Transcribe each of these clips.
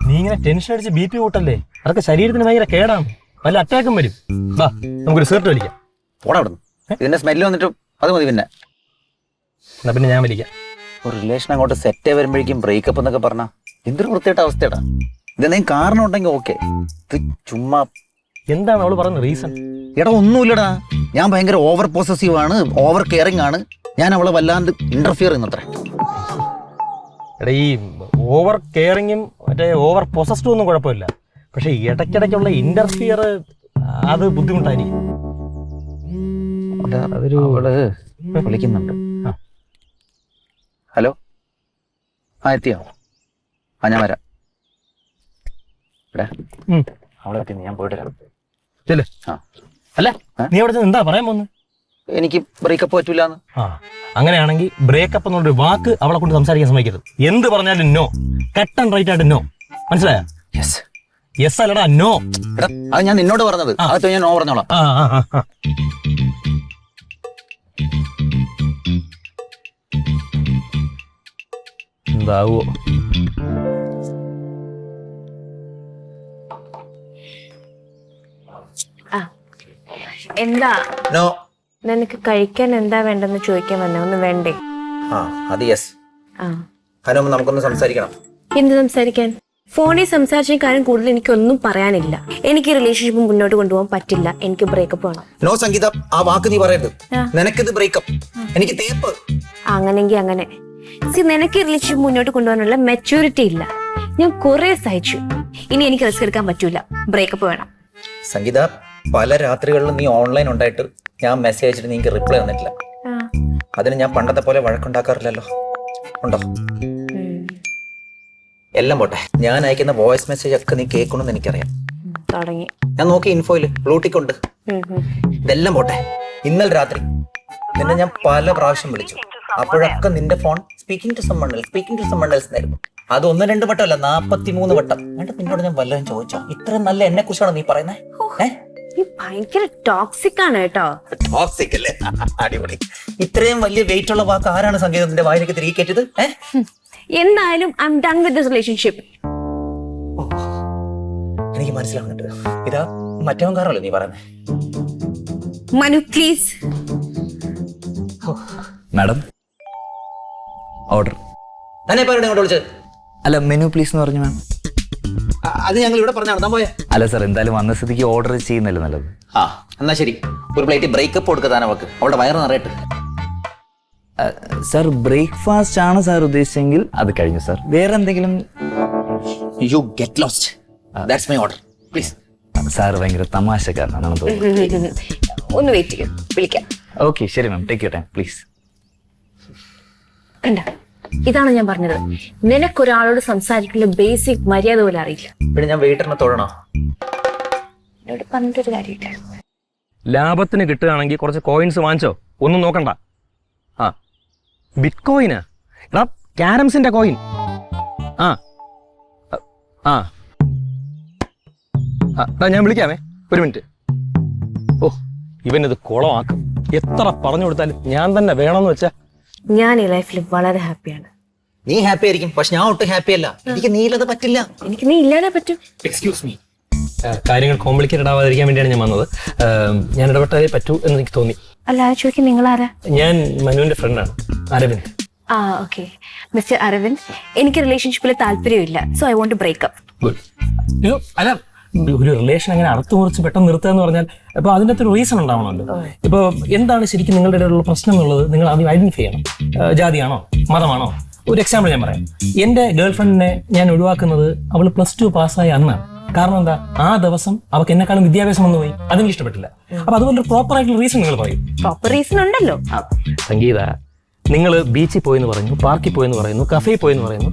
നീ ഇങ്ങനെ ടെൻഷൻ അടിച്ച് BP കൂട്ടല്ലേ, അതൊക്കെ ശരീരത്തിന് ഭയങ്കര കേടാണ്, വല്ല അറ്റാക്കും വരും. വാ നമുക്കൊരു സിഗരറ്റ് വലിക്കാം. പോടാ അവിടുന്ന്. ഇതിന്റെ സ്മെല്ല് വന്നിട്ട് അത് മതി. പിന്നെ എന്നാ പിന്നെ ഞാൻ വലിക്കാം. ഒരു റിലേഷൻ അങ്ങോട്ട് സെറ്റ് വരുമ്പോഴേക്കും ബ്രേക്കപ്പ് എന്നൊക്കെ പറഞ്ഞാ എന്തൊരു വൃത്തിയായിട്ട അവസ്ഥയാടാ. ഇതെന്തെങ്കിലും കാരണം ഉണ്ടെങ്കിൽ ഓക്കെ, ഇത് ചുമ്മാ. എന്താണ് അവള് പറയുന്ന റീസൺ? എടാ ഒന്നുമില്ലടാ, ഞാൻ ഭയങ്കര ഓവർ പോസസീവ് ആണ്, ഓവർ കെയറിങ് ആണ്, ഞാൻ അവളെ വല്ലാണ്ട് ഇന്റർഫിയർ ചെയ്യുന്നത്ര. എടാ ഈ ഓവർ കെയറിങ്ങും മറ്റേ ഓവർ പൊസസ്റ്റും ഒന്നും കുഴപ്പമില്ല, പക്ഷെ ഇടയ്ക്കിടയ്ക്കുള്ള ഇന്റർഫിയർ അത് ബുദ്ധിമുട്ടായിരിക്കും. അവള് വിളിക്കുന്നുണ്ട്. ഹലോ, എത്തിയോ? ഞാൻ വരാം. അവളെ എത്തി, ഞാൻ പോയിട്ട് വരാം. അല്ല നീ അവിടെ എന്താ പറയാൻ പോന്ന്? എനിക്ക് ബ്രേക്കപ്പ് പറ്റൂലെന്ന്. അങ്ങനെയാണെങ്കിൽ ബ്രേക്കപ്പ് എന്നുള്ളൊരു വാക്ക് അവളെ കൊണ്ട് സംസാരിക്കാൻ സമ്മതിക്കരുത്. എന്ത് പറഞ്ഞാലും നോ, കട്ട് ആൻഡ് റൈറ്റ് ആയിട്ട് നോ. മനസ്സിലായോ? യെസ് അല്ലടാ നോ. അത് ഞാൻ നിന്നോട് പറഞ്ഞത്, അതൊക്കെ ഞാൻ നോ പറഞ്ഞോളാം. എന്താവോ? എന്താ നോ. നിനക്ക് കഴിക്കാൻ എന്താ വേണ്ടെന്ന് ചോദിക്കാൻ വന്നേ, ഒന്ന് വേണ്ടേ? അത് യെസ്. നമുക്കൊന്ന് സംസാരിക്കണം. എന്ത് സംസാരിക്കാൻ? ഫോണിൽ സംസാരിച്ച കാര്യം കൂടുതൽ എനിക്കൊന്നും പറയാനില്ല. എനിക്ക് റിലേഷൻഷിപ്പ് മുന്നോട്ട് കൊണ്ടുപോകാൻ പറ്റില്ല, എനിക്ക് ബ്രേക്കപ്പ് വേണം. നോ സംഗീത, ആ വാക്ക് നീ പറയരുത്. നിനക്കിത് ബ്രേക്കപ്പ്, എനിക്ക് തേപ്പ്. അങ്ങനെങ്കിൽ അങ്ങനെ. നിനക്ക് റിലേഷൻഷിപ്പ് മുന്നോട്ട് കൊണ്ടുപോകാനുള്ള മെച്യൂരിറ്റി ഇല്ല. ഞാൻ കുറെ സഹിച്ചു, ഇനി എനിക്ക് റിസ്ക് എടുക്കാൻ പറ്റൂല, ബ്രേക്കപ്പ് വേണം. സംഗീത, പല രാത്രികളിലും നീ ഓൺലൈൻ ഉണ്ടായിട്ട് ഞാൻ മെസ്സേജ് അയച്ചിട്ട് നീക്ക് റിപ്ലൈ തന്നിട്ടില്ല. അതിന് ഞാൻ പണ്ടത്തെ പോലെ വഴക്കുണ്ടാക്കാറില്ലല്ലോ, ഉണ്ടോ? എല്ലാം പോട്ടെ, ഞാൻ അയക്കുന്ന വോയിസ് മെസ്സേജ് ഒക്കെ നീ കേൾക്കണമെന്ന് എനിക്കറിയാം. തുടങ്ങി. ഞാൻ നോക്കി ഇൻഫോയില് ബ്ലൂടിക്ക് ഉണ്ട്. ഇതെല്ലാം പോട്ടെ, ഇന്നലെ രാത്രി നിന്നെ ഞാൻ പല പ്രാവശ്യം വിളിച്ചു. അപ്പോഴൊക്കെ നിന്റെ phone speaking to someone else എന്നായിരുന്നു. അത് 1-2 വട്ടമല്ല, 43 വട്ടം. നിന്നോട് ഞാൻ വല്ലതും ചോദിച്ചോ? ഇത്രയും നല്ല എന്നെ കുറിച്ചാണ് നീ പറയുന്നത്? ഭയങ്കര ടോക്സിക് ആണ് കേട്ടോ. ടോക്സിക് അല്ലേ? അടിപൊളി. ഇത്രയും വലിയ വെയിറ്റ് ഉള്ള വാക്ക് ആരാണ് സംഗീതത്തിന്റെ വായിലേക്ക് തിരികെ കയറ്റിയത്? എന്തായാലും I am done with this relationship. എനിക്ക് മനസ്സിലാവുന്നുണ്ട്. ഇതാ മറ്റവൻ കാരണല്ലോ നീ പറയുന്നത്. മനു പ്ലീസ്. Madam order. തന്നെ ഇപ്പൊ ഇങ്ങോട്ട് വിളിച്ചത്? അല്ല, മെനു പ്ലീസ് എന്ന് പറഞ്ഞു മാം. അത് ഞങ്ങൾ ഇവിടെ പറഞ്ഞു നടത്താൻ പോയാ? അല്ല സാർ, എന്തായാലും വന്ന സ്ഥിതിക്ക് ഓർഡർ ചെയ്യുന്നല്ലേ നല്ലത്. എന്നാ ശരി, ഒരു പ്ലേറ്റ് ബ്രേക്കപ്പ് കൊടുക്കത്താൻ അവക്ക്, അവളുടെ വയറ് നിറയട്ടെ. സാർ ബ്രേക്ക്ഫാസ്റ്റ് ആണ് സാർ ഉദ്ദേശിച്ചെങ്കിൽ അത് കഴിഞ്ഞു സാർ. വേറെ എന്തെങ്കിലും? You get lost. That's my order please. Sir ഭയങ്കര തമാശക്കാരനാണ് തോന്നുന്നു. ഒന്ന് വെയിറ്റ് ചെയ്യും, വിളിക്കാം. ഓക്കെ ശരി മാം, ടേക്ക് യുവർ ടൈം പ്ലീസ്. കണ്ട, ഇതാണ് ഞാൻ പറഞ്ഞത്, നിനക്കൊരാളോട് സംസാരിക്കുന്ന ബേസിക് മര്യാദ പോലും അറിയില്ല. പിന്നെ ഞാൻ വെയിറ്ററിനെ തൊഴണോ? എന്നോട് പറഞ്ഞിട്ടൊരു കാര്യമില്ല. ലാഭത്തിന് കിട്ടുകയാണെങ്കിൽ കുറച്ച് കോയിൻസ് വാങ്ങിച്ചോ, ഒന്നും നോക്കണ്ട. ബിറ്റ് കോയിനാ? എടാ ക്യാരംസിന്റെ കോയിൻ. ഞാൻ വിളിക്കാമേ, ഒരു മിനിറ്റ്. ഇവനിത് കുളമാക്കും. എത്ര പറഞ്ഞു കൊടുത്താലും ഞാൻ തന്നെ വേണമെന്ന് വെച്ചാ. ഞാൻ ഈ ലൈഫിൽ വളരെ ഹാപ്പിയാണ്. നീ ഹാപ്പി ആയിരിക്കും, പക്ഷെ ഞാൻ ഒട്ടും ഹാപ്പി അല്ല. എനിക്ക് നീ ഇല്ലാതെ പറ്റില്ല. എനിക്ക് നീ ഇല്ലാതെ പറ്റും. എക്സ്ക്യൂസ് മീ, കാര്യങ്ങൾ കോംപ്ലിക്കേറ്റഡ് ആവാതിരിക്കാൻ വേണ്ടിയാണ് ഞാൻ വന്നത്. ഞാൻ ഇടപെട്ടാലേ പറ്റൂ എന്ന് എനിക്ക് തോന്നി. അല്ല, ചോദിക്കും നിങ്ങൾ ആരാ? ഞാൻ മനുവിന്റെ ഫ്രണ്ടാണ്, അരവിന്ദ്. ഓക്കെ മിസ്റ്റർ അരവിന്ദ്, എനിക്ക് റിലേഷൻഷിപ്പിൽ താല്പര്യമില്ല, so I want to breakup. Good. അല്ല, ഒരു റിലേഷൻ അങ്ങനെ അറുത്തു മുറിച്ച് പെട്ടെന്ന് നിർത്തുക എന്ന് പറഞ്ഞാൽ ഇപ്പൊ അതിൻ്റെ അകത്തൊരു റീസൺ ഉണ്ടാവണമല്ലോ. ഇപ്പൊ എന്താണ് ശരിക്കും നിങ്ങളുടെ ഇടയിലുള്ള പ്രശ്നം എന്നുള്ളത് നിങ്ങൾ ആദ്യം ഐഡന്റിഫൈ ചെയ്യണം. ജാതിയാണോ മതമാണോ? ഒരു എക്സാമ്പിൾ ഞാൻ പറയാം. എന്റെ ഗേൾ ഫ്രണ്ടിനെ ഞാൻ ഒഴിവാക്കുന്നത് അവൾ +2 പാസ്സായ അന്നാണ്. കാരണം എന്താ? ആ ദിവസം അവർക്ക് എന്നെക്കാളും വിദ്യാഭ്യാസം വന്നു പോയി, അതെനിക്ക് ഇഷ്ടപ്പെട്ടില്ല. അപ്പൊ അതുപോലെ പ്രോപ്പർ ആയിട്ടുള്ള റീസൺ നിങ്ങൾ പറയും. പ്രോപ്പർ റീസൺ ഉണ്ടല്ലോ. സംഗീത, നിങ്ങൾ ബീച്ചിൽ പോയെന്ന് പറയുന്നു, പാർക്കിൽ പോയെന്ന് പറയുന്നു, കഫേയിൽ പോയെന്ന് പറയുന്നു,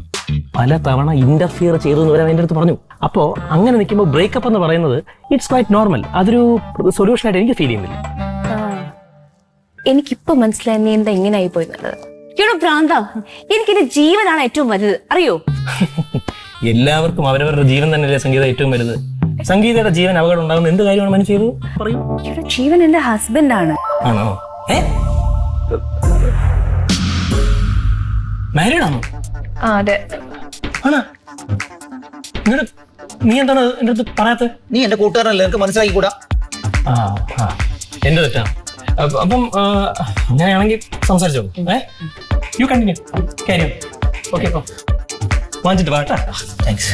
പല തവണ ഇന്റർഫിയർ ചെയ്തെന്ന് വരെ എൻ്റെ അടുത്ത് പറഞ്ഞു. അപ്പോൾ അങ്ങനെ നിൽക്കുമ്പോൾ ബ്രേക്കപ്പ് എന്ന് പറയുന്നത് ഇറ്റ്സ് ക്വൈറ്റ് നോർമൽ. അതൊരു സൊല്യൂഷൻ ആയിട്ട് എനിക്ക് ഫീൽ ചെയ്യുന്നില്ല. എനിക്കിപ്പോ മനസ്സിലായി നീ എന്താ ഇങ്ങനെ ആയി പോയിരുന്നത്. ഭ്രാന്ത, എനിക്കെന്റെ ജീവനാണ് ഏറ്റവും വലുത്, അറിയോ? എല്ലാവർക്കും അവരവരുടെ ജീവൻ തന്നെയല്ലേ സംഗീത ഏറ്റവും വലുത്. സംഗീതയുടെ ജീവൻ അപകടം ഉണ്ടാകുന്ന എന്ത് കാര്യമാണ് മനു ചെയ്തു പറയൂ. ജീവൻ എന്റെ ഹസ്ബൻഡാണ്. ആണോ? മാരീഡ് ആണോ? അതെ. ആണോ? നീ എന്താണ് എൻ്റെ അടുത്ത് പറയാത്തത്? നീ എന്റെ കൂട്ടുകാരനല്ലേ, നിനക്ക് മനസ്സിലാക്കിക്കൂടാ? ആ ആ എന്റെ തെറ്റാണ്. അപ്പം അങ്ങനെയാണെങ്കിൽ സംസാരിച്ചോ. യു കണ്ടിന്യൂ കാര്യം. ഓക്കെ വാങ്ങിച്ചിട്ട് വാട്ടാ. താങ്ക്സ്.